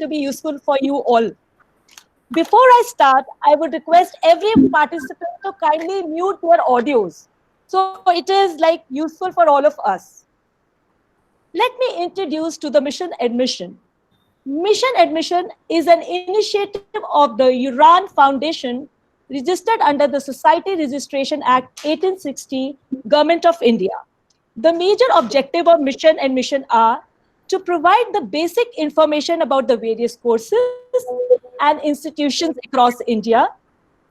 to be useful for you all. Before I start, I would request every participant to kindly mute their audios. So it is like useful for all of us. Let me introduce to the mission admission. Mission admission is an initiative of the Uran Foundation registered under the Society Registration Act 1860, Government of India. The major objective of mission admission are to provide the basic information about the various courses and institutions across India,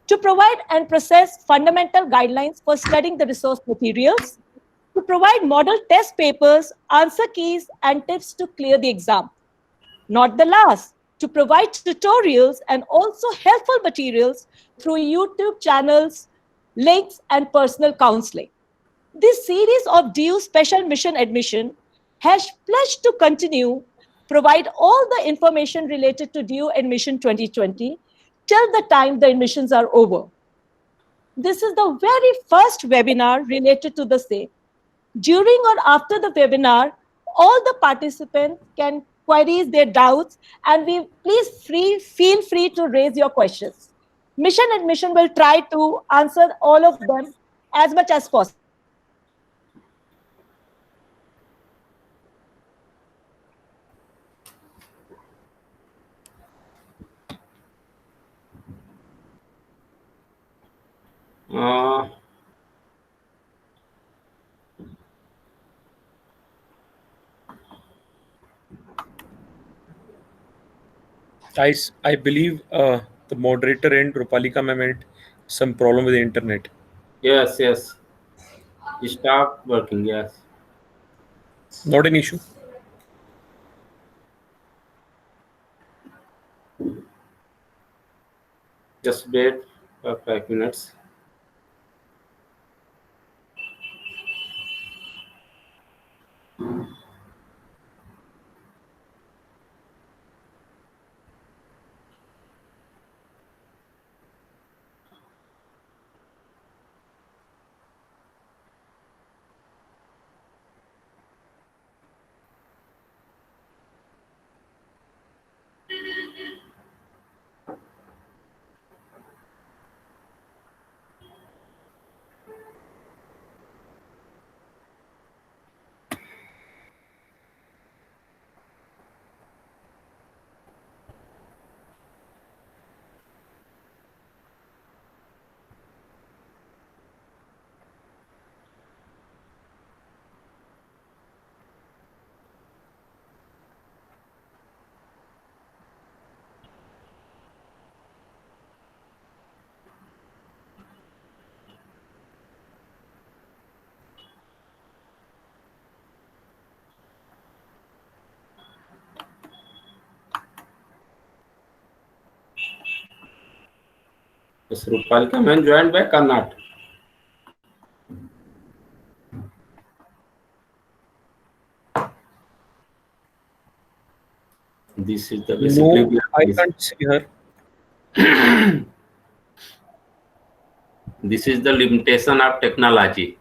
to provide and process fundamental guidelines for studying the resource materials, to provide model test papers, answer keys, and tips to clear the exam. Not the last, to provide tutorials and also helpful materials through YouTube channels, links, and personal counseling. This series of DU Special Mission Admission has pledged to continue provide all the information related to DU Admission 2020 till the time the admissions are over. This is the very first webinar related to the same. During or after the webinar, all the participants can queries their doubts, and feel free to raise your questions. Mission Admission will try to answer all of them as much as possible. Uh, I believe the moderator and Rupalika ma'am had some problem with the internet. yes, yes. Stop working. Yes. Not an issue. Just wait for 5 minutes. Is Rupalika man joined back or not? This is the basically. No, I can't see her. This is the limitation of technology.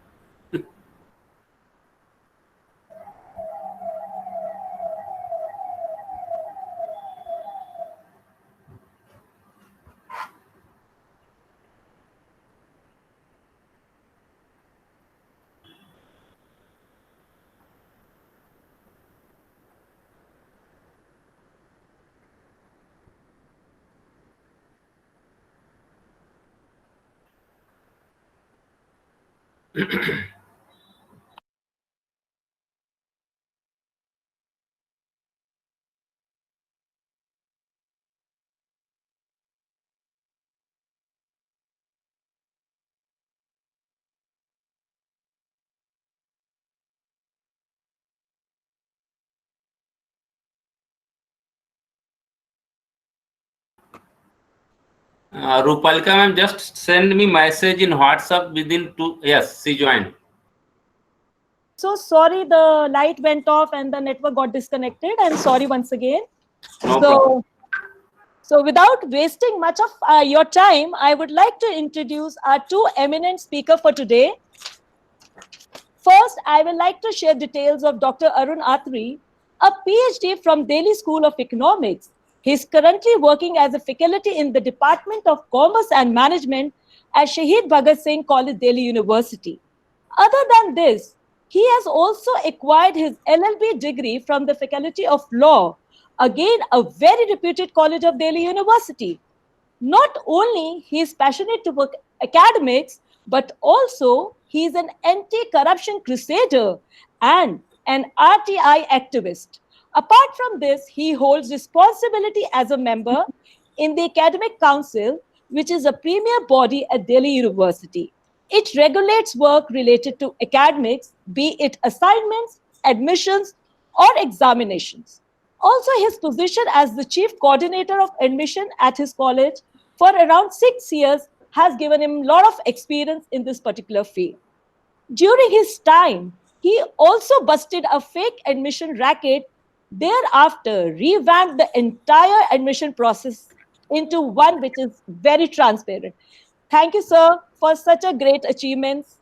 Rupalika ma'am, just send me message in WhatsApp within 2. Yes, she joined. So sorry, the light went off and the network got disconnected. I'm sorry once again. No problem. So without wasting much of your time, I would like to introduce our two eminent speakers for today. First, I would like to share details of Dr. Arun Athri, a PhD from Delhi School of Economics. He is currently working as a faculty in the Department of Commerce and Management at Shahid Bhagat Singh College, Delhi University. Other than this, he has also acquired his LLB degree from the Faculty of Law, again a very reputed college of Delhi University. Not only he is passionate about academics, but also he is an anti-corruption crusader and an RTI activist. Apart from this, he holds responsibility as a member in the Academic Council, which is a premier body at Delhi University. It regulates work related to academics, be it assignments, admissions, or examinations. Also, his position as the chief coordinator of admission at his college for around 6 years has given him a lot of experience in this particular field. During his time, he also busted a fake admission racket, thereafter revamped the entire admission process into one which is very transparent. Thank you, sir, for such a great achievements.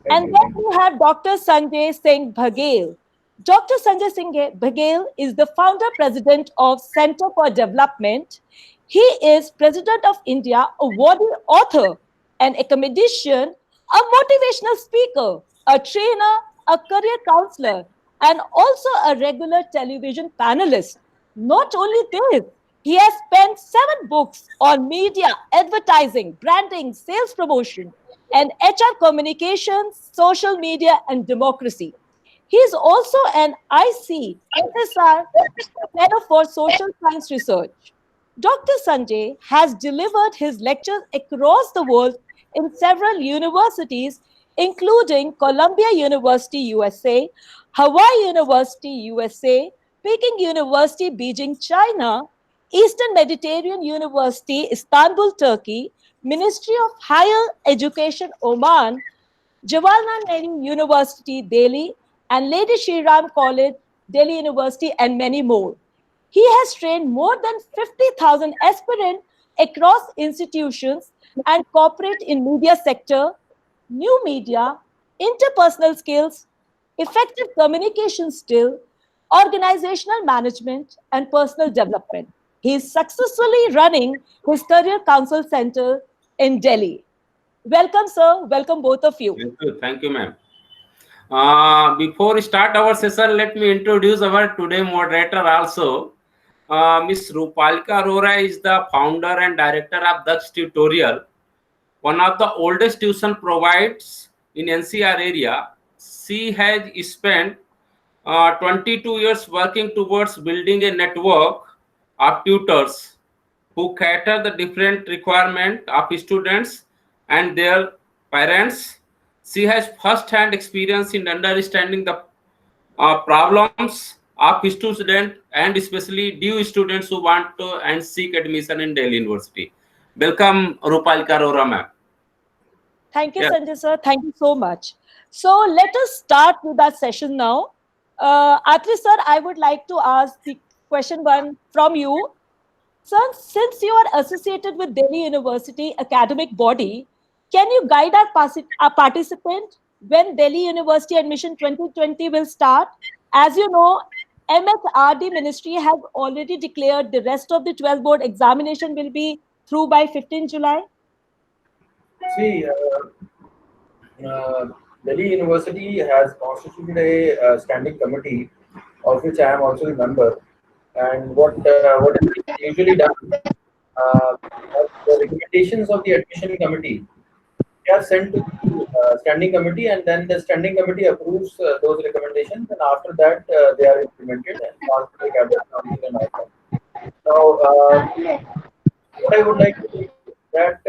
And then we have Dr. Sanjay Singh Baghel. Dr. Sanjay Singh Baghel is the founder president of Center for Development. He is president of India, awarded author, an academician, a motivational speaker, a trainer, a career counselor, and also a regular television panelist. Not only this, he has penned 7 books on media, advertising, branding, sales promotion, and HR communications, social media, and democracy. He is also an IC SSR Fellow for Social Science Research. Dr. Sanjay has delivered his lectures across the world in several universities, including Columbia University, USA, Hawaii University, USA, Peking University, Beijing, China, Eastern Mediterranean University, Istanbul, Turkey, Ministry of Higher Education, Oman, Jawaharlal Nehru University, Delhi, and Lady Shri Ram College, Delhi University, and many more. He has trained more than 50,000 aspirants across institutions and corporate in media sector, new media, interpersonal skills, effective communication skill, organizational management, and personal development. He is successfully running his Career Council Center in Delhi. Welcome, sir. Welcome, both of you. Thank you, ma'am. Before we start our session, let me introduce our today moderator also. Ms. Rupalika Arora is the founder and director of Daksh Tutorial, one of the oldest tuition providers in NCR area. She has spent 22 years working towards building a network of tutors who cater the different requirements of students and their parents. She has first-hand experience in understanding the problems of students and especially new students who want to and seek admission in Delhi University. Welcome, Rupalika Arora, ma'am. Thank you, Sanjay sir. Thank you so much. So let us start with our session now. Atri sir, I would like to ask the question 1 from you. Sir, since you are associated with Delhi University academic body, can you guide our participant when Delhi University admission 2020 will start? As you know, MHRD ministry has already declared the rest of the 12th board examination will be through by 15 July. See, Delhi University has constituted a standing committee, of which I am also a member. And what is usually done, the recommendations of the admission committee, they are sent to the standing committee, and then the standing committee approves those recommendations, and after that they are implemented and passed to the cabinet council and all that. Now, what I would like to say is that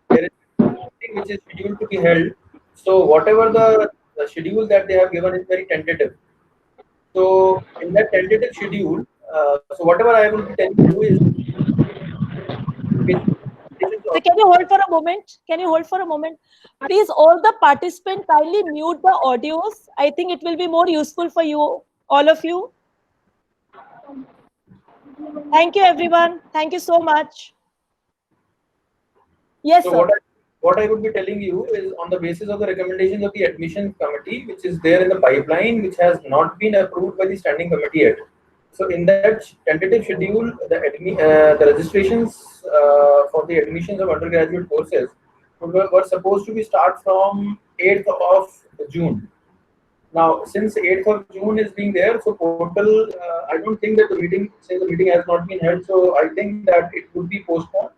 there is something which is scheduled to be held. So whatever the schedule that they have given is very tentative. So in that tentative schedule, so whatever I will be telling you is. So can you hold for a moment? Can you hold for a moment? Please, all the participants, kindly mute the audios. I think it will be more useful for you, all of you. Thank you, everyone. Thank you so much. Yes, so sir. What I would be telling you is on the basis of the recommendations of the admission committee, which is there in the pipeline, which has not been approved by the standing committee yet. So in that tentative schedule, the registrations for the admissions of undergraduate courses were supposed to be start from 8th of June. Now, since 8th of June is being there, so portal, I don't think that since the meeting has not been held, so I think that it would be postponed,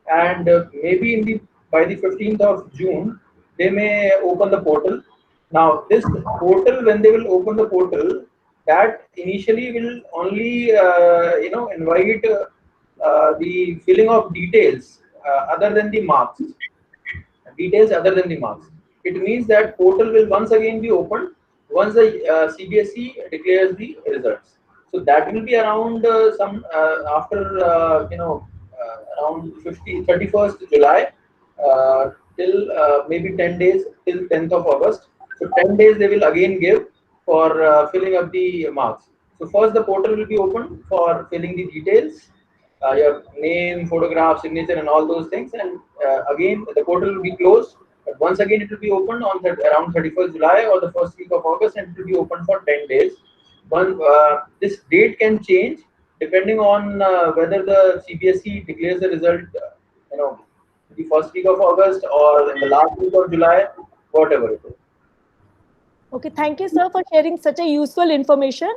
and maybe by the 15th of June, they may open the portal. Now, this portal, when they will open the portal, that initially will only, invite the filling of details other than the marks. It means that portal will once again be opened once the CBSE declares the results. So that will be around after around 31st July till maybe 10 days till 10th of August. So 10 days they will again give for filling up the marks. So first the portal will be open for filling the details, your name, photograph, signature, and all those things. And again, the portal will be closed. But once again, it will be open on around 31st July or the first week of August, and it will be open for 10 days. This date can change depending on whether the CBSE declares the result, the first week of August or in the last week of July, whatever it is. Okay, thank you, sir, for sharing such a useful information.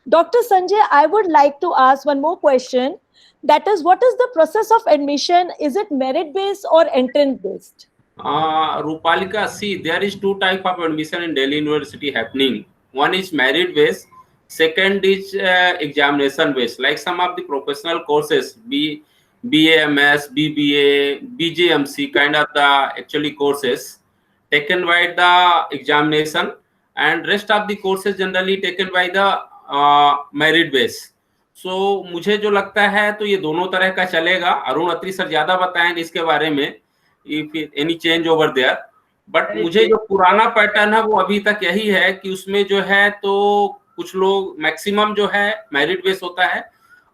Dr. Sanjay, I would like to ask one more question. That is, what is the process of admission? Is it merit-based or entrance-based? Rupalika, see, there is two type of admission in Delhi University happening. One is merit based, second is examination based. Like some of the professional courses, BAMS, BBA, BJMC, kind of the actually courses taken by the examination, and rest of the courses generally taken by the merit base. So मुझे जो लगता है तो ये दोनों तरह का चलेगा. अरुण अत्री सर ज्यादा बताएंगे इसके बारे में, if any change over there. But मुझे जो पुराना पैटर्न है वो अभी तक यही है कि उसमें जो है तो कुछ लोग मैक्सिमम जो है मेरिट बेस होता है,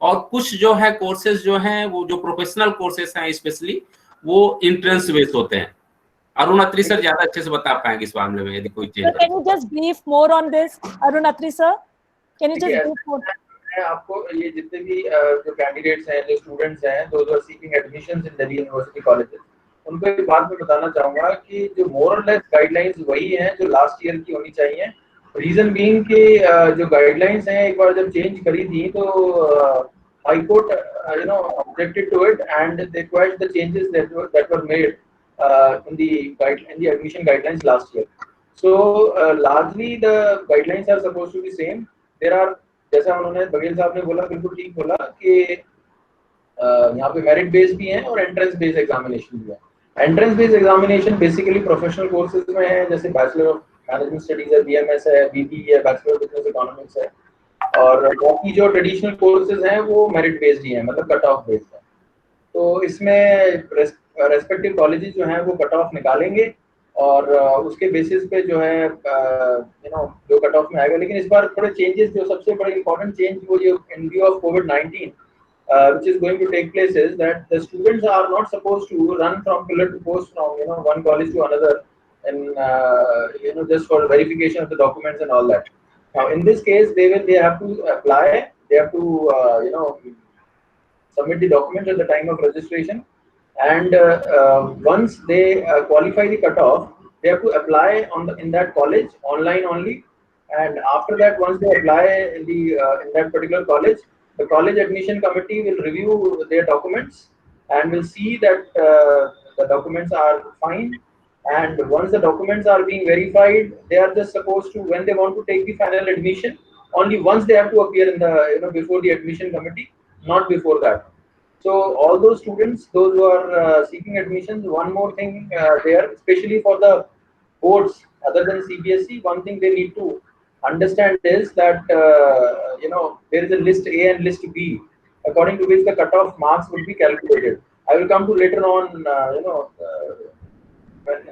और कुछ जो है कोर्सेज जो हैं वो जो प्रोफेशनल कोर्सेज हैं स्पेशली वो एंट्रेंस बेस होते हैं. अरुण अत्री सर ज्यादा अच्छे से बता पाएंगे इस मामले में यदि कोई change. Can you just brief more on this, Arun Atri sir? Can you just brief more? आपको ये जितने भी जो कैंडिडेट्स हैं, जो स्टूडेंट्स हैं, those who are seeking admissions in Delhi University colleges, उनको एक बात मैं बताना चाहूंगा कि जो मोर और लेस गाइडलाइंस वही हैं जो लास्ट ईयर की होनी चाहिए. रीजन बीइंग कि जो गाइडलाइंस हैं एक बार जब चेंज करी थी तो high court objected to it and they quashed the changes that were made in the admission guidelines last year. So largely the guidelines are supposed to be same. There are, जैसा उन्होंने बघेल साहब ने बोला, बिल्कुल ठीक बोला कि यहाँ पे मेरिट बेस्ड भी हैं और एंट्रेंस बेस्ड एग्जामिनेशन भी है. Entrance based examination basically professional courses में है, जैसे बैचलर ऑफ मैनेजमेंट स्टडीज है, बीएमएस है, बीबी है, बैचलर ऑफ बिजनेस इकोनॉमिक्स है, और बाकी जो ट्रेडिशनल कोर्सेज हैं वो मेरिट बेस्ड ही हैं, मतलब कट ऑफ बेस्ड है. तो इसमें रेस्पेक्टिव कॉलेजेस जो हैं वो कट ऑफ निकालेंगे और उसके बेसिस पे जो है जो कट ऑफ में आएगा. लेकिन इस बार थोड़े चेंजेस, जो सबसे बड़े इंपॉर्टेंट चेंज वो जो इन view of covid which is going to take place is that the students are not supposed to run from pillar to post from one college to another and just for verification of the documents and all that. Now in this case they have to apply, they have to submit the documents at the time of registration, and once they qualify the cutoff, they have to apply in that college online only. And after that, once they apply in that particular college, the college admission committee will review their documents and will see that the documents are fine. And once the documents are being verified, they are just supposed to, when they want to take the final admission, only once they have to appear in the before the admission committee, not before that. So all those students, those who are seeking admissions, one more thing there, especially for the boards other than CBSE, one thing they need to understand is that there is a list A and list B, according to which the cutoff marks will be calculated. I will come to later on,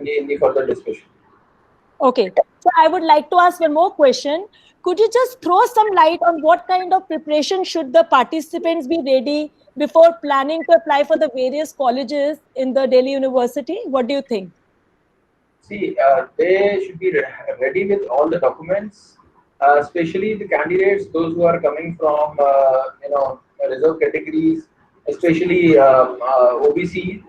in the further discussion. Okay, so I would like to ask one more question. Could you just throw some light on what kind of preparation should the participants be ready before planning to apply for the various colleges in the Delhi University? What do you think? See, they should be ready with all the documents. especially the candidates, those who are coming from reserve categories, especially OBC,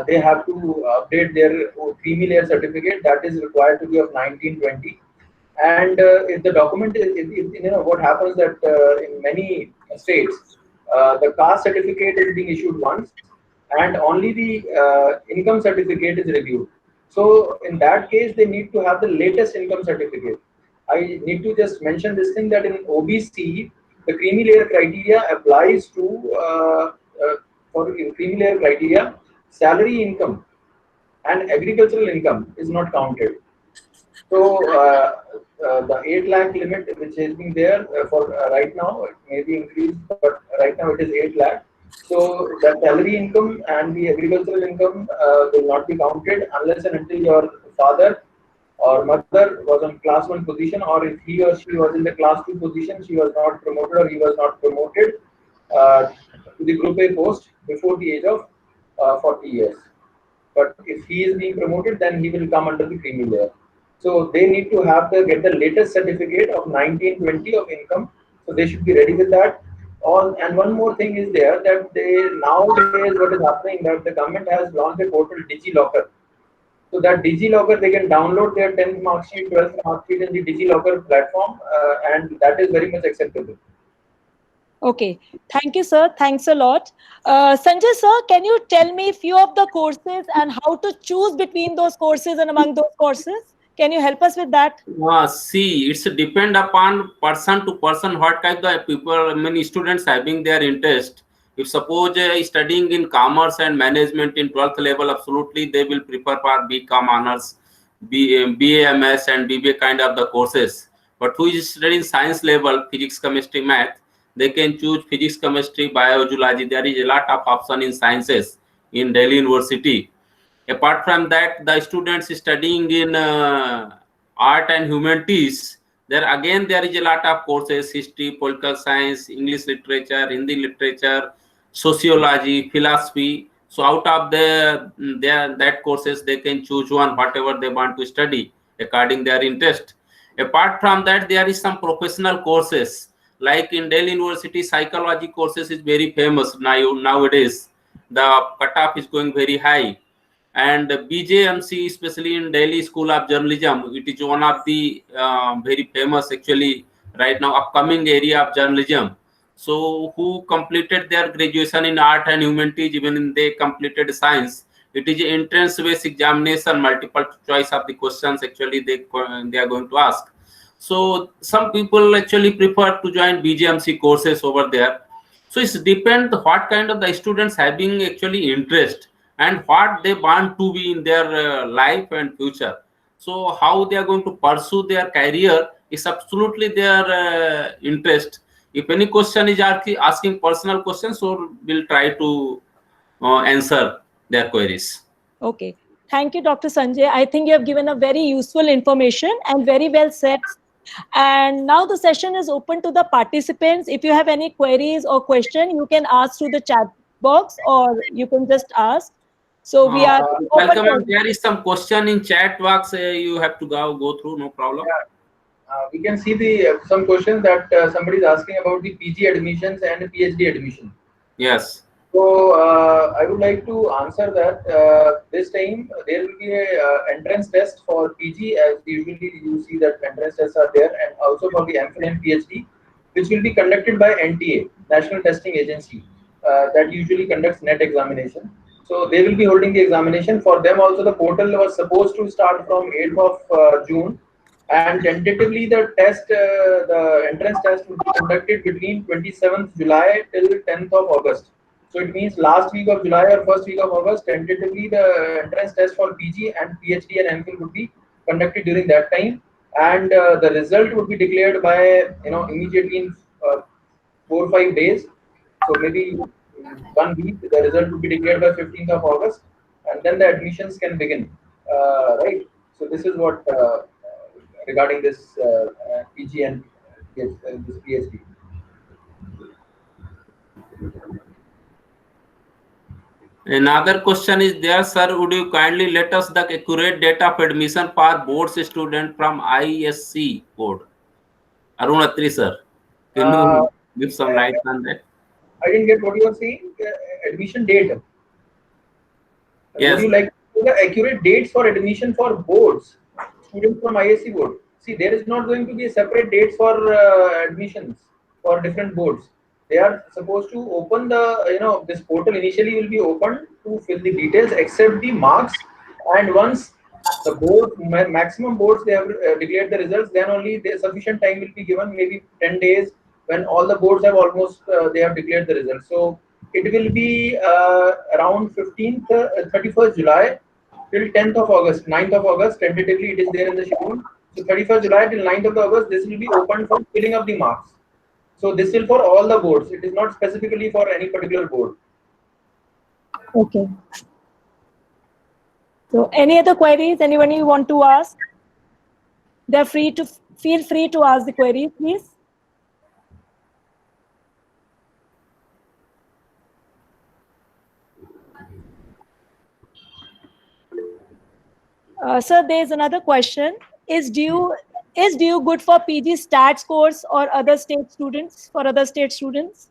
they have to update their creamy layer certificate that is required to be of 1920. And if the document is, what happens that in many states, the caste certificate is being issued once, and only the income certificate is reviewed. So in that case, they need to have the latest income certificate. I need to just mention this thing that in OBC, the creamy layer criteria applies to for creamy layer criteria, salary income and agricultural income is not counted. So the 8 lakh limit which has been there for right now, it may be increased, but right now it is 8 lakh. So the salary income and the agricultural income will not be counted unless and until your father or mother was on class 1 position, or if he or she was in the class 2 position, she was not promoted or he was not promoted to the group A post before the age of 40 years. But if he is being promoted, then he will come under the creamy layer. So they need to get the latest certificate of 1920 of income. So they should be ready with that. And one more thing is there that nowadays what is happening that the government has launched a portal DigiLocker. So that DigiLocker, they can download their 10th mark sheet, 12th mark sheet in the DigiLocker platform, and that is very much acceptable. Okay, thank you, sir. Thanks a lot. Sanjay, sir, can you tell me few of the courses and how to choose between those courses and among those courses? Can you help us with that? See, it's depend upon person to person what kind of people, many students having their interest. If suppose studying in commerce and management in 12th level, absolutely they will prefer for BCom honors, BAMS and BBA kind of the courses. But who is studying science level, physics, chemistry, math, they can choose physics, chemistry, biology. There is a lot of option in sciences in Delhi University. Apart from that, the students studying in art and humanities, there is a lot of courses: history, political science, English literature, Hindi literature, sociology, philosophy. So out of that courses, they can choose one whatever they want to study according their interest. Apart from that, there is some professional courses like in Delhi University. Psychology courses is very famous nowadays. The cutoff is going very high. And BJMC, especially in Delhi School of Journalism, it is one of the very famous actually right now upcoming area of journalism. So who completed their graduation in art and humanities, even in they completed science, it is entrance based examination, multiple choice of the questions actually they are going to ask. So some people actually prefer to join BJMC courses over there. So it depends what kind of the students having actually interest and what they want to be in their life and future. So how they are going to pursue their career is absolutely their interest. If any question is asking personal questions, so we'll try to answer their queries. Okay. Thank you, Dr. Sanjay. I think you have given a very useful information and very well said. And now the session is open to the participants. If you have any queries or question, you can ask through the chat box or you can just ask. So we are welcome. There is some question in chat box. You have to go through. No problem. Yeah. We can see some questions that somebody is asking about the PG admissions and PhD admission. Yes. So I would like to answer that. This time there will be a entrance test for PG, as usually you see that entrance tests are there, and also for the MPhil and PhD, which will be conducted by NTA, National Testing Agency, that usually conducts NET examination. So they will be holding the examination. For them also the portal was supposed to start from 8th of June. And tentatively, the entrance test will be conducted between 27th July till 10th of August. So it means last week of July or first week of August, tentatively the entrance test for PG and PhD and MPhil would be conducted during that time. And the result would be declared by, immediately in 4 or 5 days. So maybe 1 week, the result would be declared by 15th of August. And then the admissions can begin, right? So this is what regarding this PG and this PhD. Another question is there, sir. Would you kindly let us the accurate data of admission for boards student from ISC board? Arun Atri sir, can you give some light on that? I didn't get what you were saying. Admission date. Yes. Would you like the accurate dates for admission for boards, students from ISC board? See, there is not going to be a separate dates for admissions for different boards. They are supposed to open the, this portal initially will be open to fill the details except the marks, and once the board maximum boards they have declared the results, then only the sufficient time will be given, maybe 10 days, when all the boards have almost they have declared the results. So it will be around 15th 31st July till 10th of August, 9th of August tentatively it is there in the schedule. So 31st July till 9th of August, this will be open for filling up the marks. So this will for all the boards, it is not specifically for any particular board. Okay. So any other queries anybody want to ask? They're feel free to ask the queries, please. Sir, there's another question. Is DU good for PG stats course or other state students, for other state students?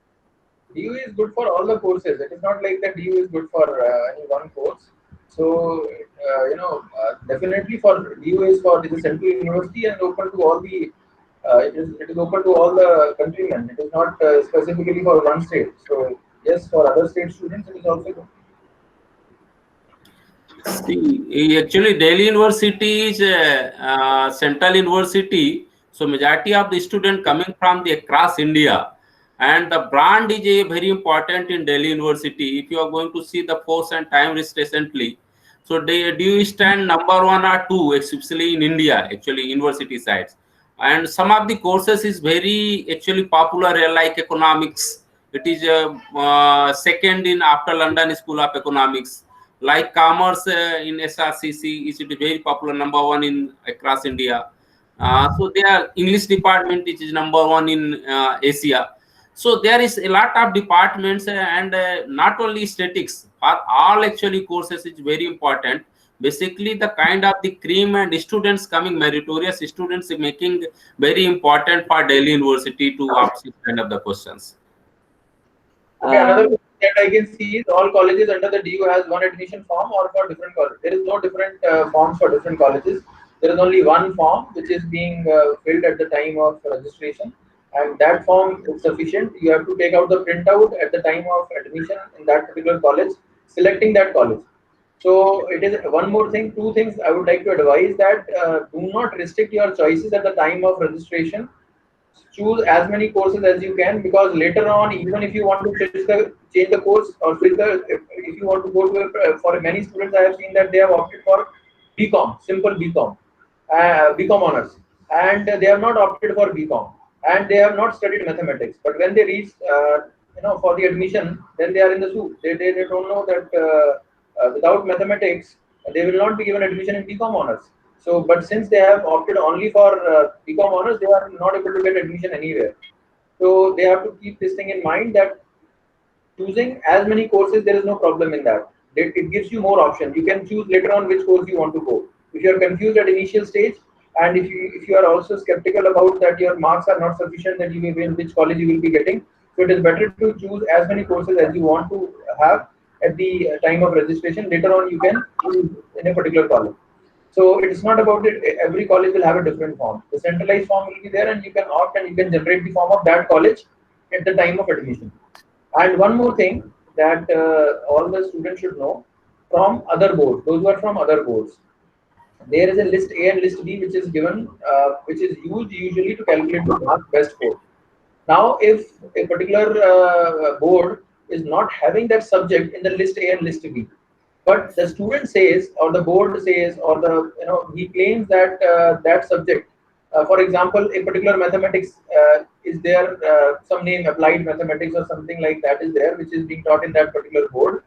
DU is good for all the courses. It is not like that DU is good for any one course. So, definitely for DU is for the central university and open to all the, it is open to all the countrymen. It is not specifically for one state. So, yes, for other state students, it is also good. See, actually, Delhi University is a central university, so majority of the students coming from the across India, and the brand is a very important in Delhi University. If you are going to see the post and time list recently, so they do stand number 1 or 2, especially in India, actually university sides. And some of the courses is very actually popular, like economics. It is second in after London School of Economics. Like commerce in SRCC is very popular, number 1 in across India. So their English department which is number 1 in Asia. So there is a lot of departments and not only statics, for all actually courses is very important. Basically the kind of the cream and students coming, meritorious students making very important for Delhi University to ask this kind of the questions. Okay, another question that I can see is all colleges under the DU has one admission form or for different colleges. There is no different forms for different colleges. There is only one form which is being filled at the time of registration, and that form is sufficient. You have to take out the printout at the time of admission in that particular college, selecting that college. So it is one more thing, two things I would like to advise that do not restrict your choices at the time of registration. Choose as many courses as you can, because later on, even if you want to change the course or if you want to go to for many students, I have seen that they have opted for BCom, simple BCom, BCom honors, and they have not opted for BCom, and they have not studied mathematics. But when they reach, for the admission, then they are in the soup. They don't know that without mathematics, they will not be given admission in BCom honors. So, but since they have opted only for BCom honors, they are not able to get admission anywhere. So they have to keep this thing in mind that choosing as many courses, there is no problem in that. It gives you more options. You can choose later on which course you want to go. If you are confused at initial stage, and if you are also skeptical about that your marks are not sufficient that you may win which college you will be getting, so it is better to choose as many courses as you want to have at the time of registration. Later on, you can choose in a particular college. So it's not about it. Every college will have a different form. The centralized form will be there, and you can opt and you can generate the form of that college at the time of admission. And one more thing that all the students should know from other boards, those who are from other boards, there is a list A and list B which is given, which is used usually to calculate the mark best score. Now, if a particular board is not having that subject in the list A and list B, but the student says, or the board says, or he claims that that subject, for example, a particular mathematics is there, some name applied mathematics or something like that is there, which is being taught in that particular board,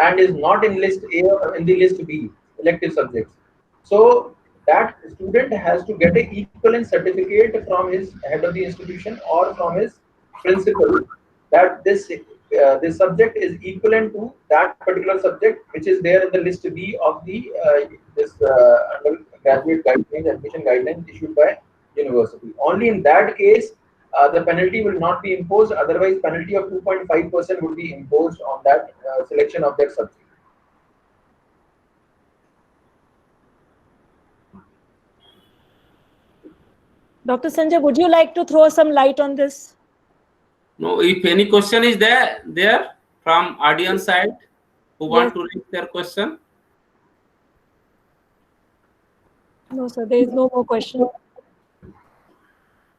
and is not in list A or in the list B, elective subjects. So that student has to get an equivalent certificate from his head of the institution or from his principal that this subject is equivalent to that particular subject which is there in the list B of the this undergraduate guidelines, admission guidelines issued by university. Only in that case, the penalty will not be imposed. Otherwise, penalty of 2.5% would be imposed on that selection of that subject. Dr. Sanjay, would you like to throw some light on this? No, if any question is there from audience side who want to raise their question. No, sir, there is no more question.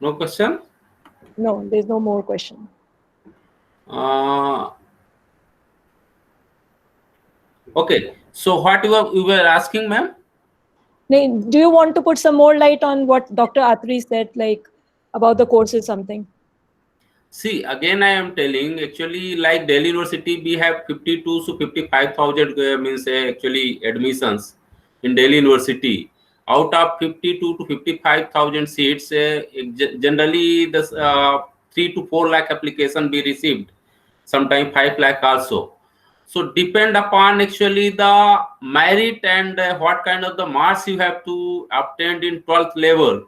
No question? No, there is no more question. Okay, so what you were asking, ma'am? Do you want to put some more light on what Dr. Atri said, like about the courses, something? See, again, I am telling, actually, like Delhi University, we have 52 to 55,000 means actually admissions in Delhi University. Out of 52 to 55,000 seats, generally the 3 to 4 lakh application be received, sometimes 5 lakh also. So depend upon actually the merit and what kind of the marks you have to obtain in 12th level,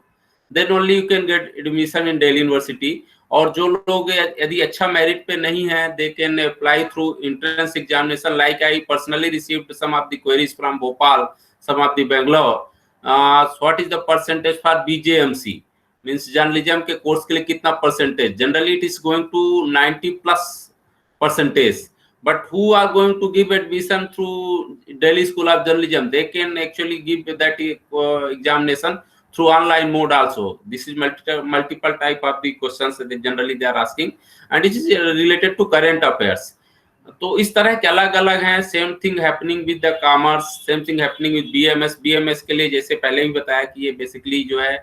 then only you can get admission in Delhi University. और जो लोग यदि अच्छा merit पे नहीं है, they can apply through entrance examination. Like I personally received some of the queries from Bhopal, some of the Bangalore. What is the percentage for BJMC? Means journalism के course के लिए कितना percentage? Generally it is going to 90+%. But who are going to give admission through Delhi School of Journalism? They can actually give that examination through online mode also. This is multiple type of the questions that generally they are asking, and it is related to current affairs. तो इस तरह के अलग अलग हैं. Same thing happening with the commerce, same thing happening with BMS के लिए जैसे पहले भी बताया कि ये बेसिकली जो है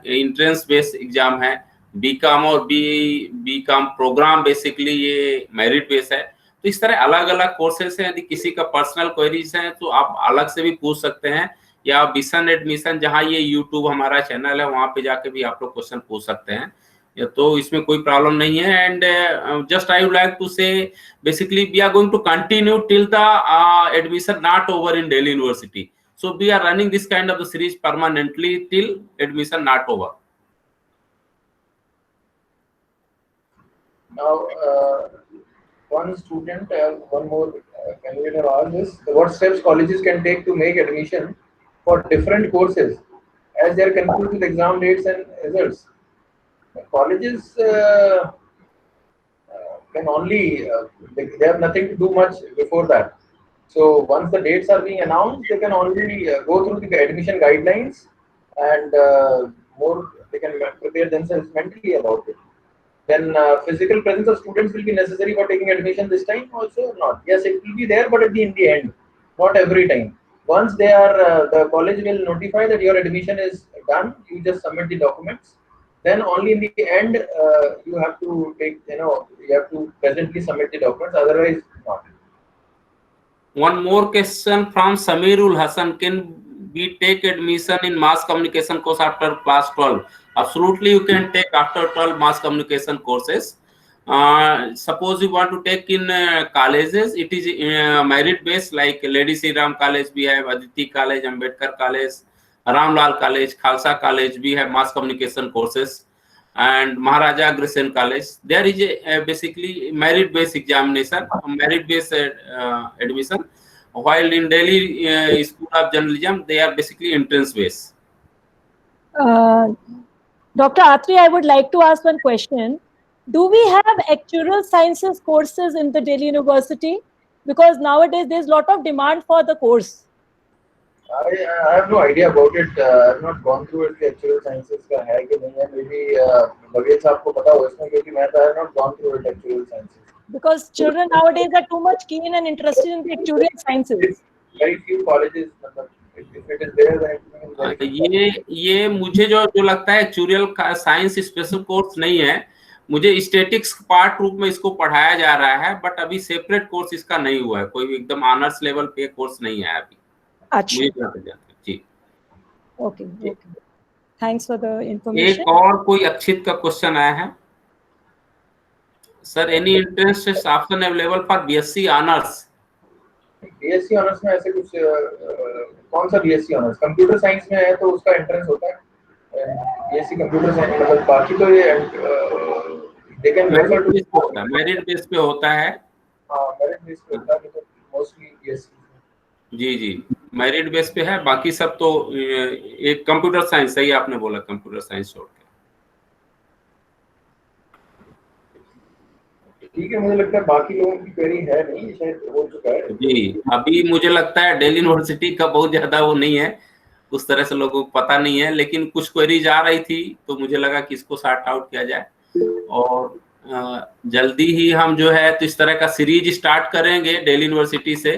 एंट्रेंस बेस्ड एग्जाम है. बीकॉम और बीकॉम प्रोग्राम बेसिकली ये मेरिट बेस है. तो इस तरह अलग अलग कोर्सेस हैं. यदि किसी का पर्सनल क्वेरीज हैं तो आप अलग से भी पूछ सकते हैं, या विजन एडमिशन जहां ये यूट्यूब हमारा चैनल है वहां पे जाके भी आप लोग क्वेश्चन पूछ सकते हैं. तो इसमें कोई प्रॉब्लम नहीं है. And just I would like to say basically we are going to continue till the admission not over in Delhi University. So we are running this kind of the series permanently till admission not over. Now, one student, one more candidate asked this: what steps colleges can take to make admission for different courses as they are confused with exam dates and results? Colleges can only they have nothing to do much before that. So once the dates are being announced, they can only go through the admission guidelines and more they can prepare themselves mentally about it. Then physical presence of students will be necessary for taking admission this time also or not? Yes, it will be there, but in the end, not every time. Once they are, the college will notify that your admission is done. You just submit the documents. Then only in the end you have to take, you have to presently submit the documents. Otherwise, not. One more question from Samirul Hassan: can we take admission in mass communication course after class 12? Absolutely, you can take after 12 mass communication courses. Suppose you want to take in colleges, it is merit based, like Lady Sri Ram College, we have Aditi College, Ambedkar College, Ramlal College, Khalsa College, we have mass communication courses, and Maharaja Agrasen College. There is a basically merit based examination, merit based admission. While in Delhi School of Journalism, they are basically entrance based. Dr. Atri, I would like to ask one question. Do we have actuarial sciences courses in the Delhi University? Because nowadays there's a lot of demand for the course. I have no idea about it. I have not gone through it. Actuarial sciences का है कि नहीं है? Maybe Baghel साहब को पता हो इसमें, क्योंकि मैं I have not gone through it. Actuarial sciences. Because children nowadays are too much keen and interested in the actuarial sciences. Very few colleges. If it is there, then ये मुझे जो लगता है एक्चुअल साइंस स्पेशल कोर्स नहीं है. मुझे statics part रूप में इसको पढ़ाया जा रहा है, बट अभी सेपरेट कोर्स इसका नहीं हुआ है. कोई एकदम ऑनर्स लेवल पे कोर्स नहीं है अभी. अच्छा जी, okay, thanks for the information. एक और कोई अक्षित का क्वेश्चन आया है. Sir, any entrance option available for BSc honours? BSc honours में ऐसे कुछ कौन सा बीएससी ऑनर्स? कंप्यूटर साइंस में है तो उसका एंट्रेंस होता है. BSc कंप्यूटर साइंस मतलब बाकी तो ये they can refer to merit base पे होता है। मेरिट बेस पे होता है, तो मोस्टली BSc। जी जी, मेरिट बेस पे है, बाकी सब तो एक कंप्यूटर साइंस, सही आपने बोला, कंप्यूटर साइंस छोड़ के। ठीक है, मुझे लगता है बाकी लोगों की क्वेरी है नहीं, शायद हो चुका है। जी, अभी मुझे लगता है दिल्ली यूनिवर्सिटी का बहुत ज्यादा वो नहीं है, उस तरह से लोगों को पता नहीं है, लेकिन कुछ क्वेरीज आ रही थी तो मुझे लगा कि इसको सॉर्ट आउट किया जाए। और जल्दी ही हम जो है तो इस तरह का सीरीज स्टार्ट करेंगे दिल्ली यूनिवर्सिटी से,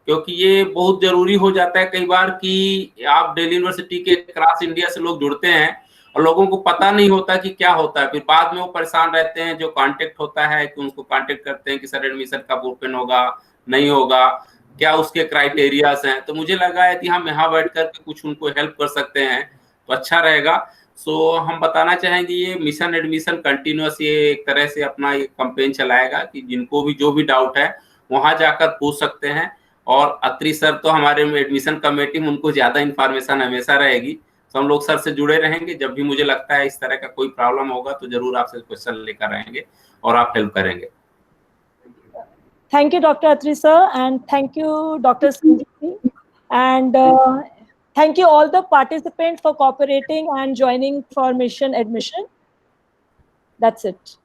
क्योंकि ये बहुत जरूरी हो जाता है कई बार कि आप दिल्ली यूनिवर्सिटी के क्रॉस इंडिया से लोग जुड़ते हैं और लोगों को पता नहीं होता कि क्या होता है, फिर बाद में वो परेशान रहते हैं। जो कांटेक्ट होता है कि उनको कांटेक्ट करते हैं कि सर एडमिशन कब ओपन होगा, नहीं होगा, क्या उसके क्राइटेरियाज हैं। तो मुझे लगा है कि हम यहाँ बैठ कर के कुछ उनको हेल्प कर सकते हैं तो अच्छा रहेगा। सो हम बताना चाहेंगे ये मिशन एडमिशन कंटिन्यूअस ये एक तरह से अपना ये कैंपेन चलाएगा कि जिनको भी जो भी डाउट है वहां जाकर पूछ सकते हैं। और अत्री सर तो हमारे एडमिशन कमेटी में, उनको ज्यादा इंफॉर्मेशन हमेशा रहेगी, तो हम लोग सर से जुड़े रहेंगे। जब भी मुझे लगता है इस तरह का कोई प्रॉब्लम होगा तो जरूर आपसे क्वेश्चन लेकर आएंगे और आप हेल्प करेंगे। Thank you, Dr. Atri sir, and thank you, Dr. Sanjeev, and thank you all the participants for cooperating and joining for mission admission. That's it.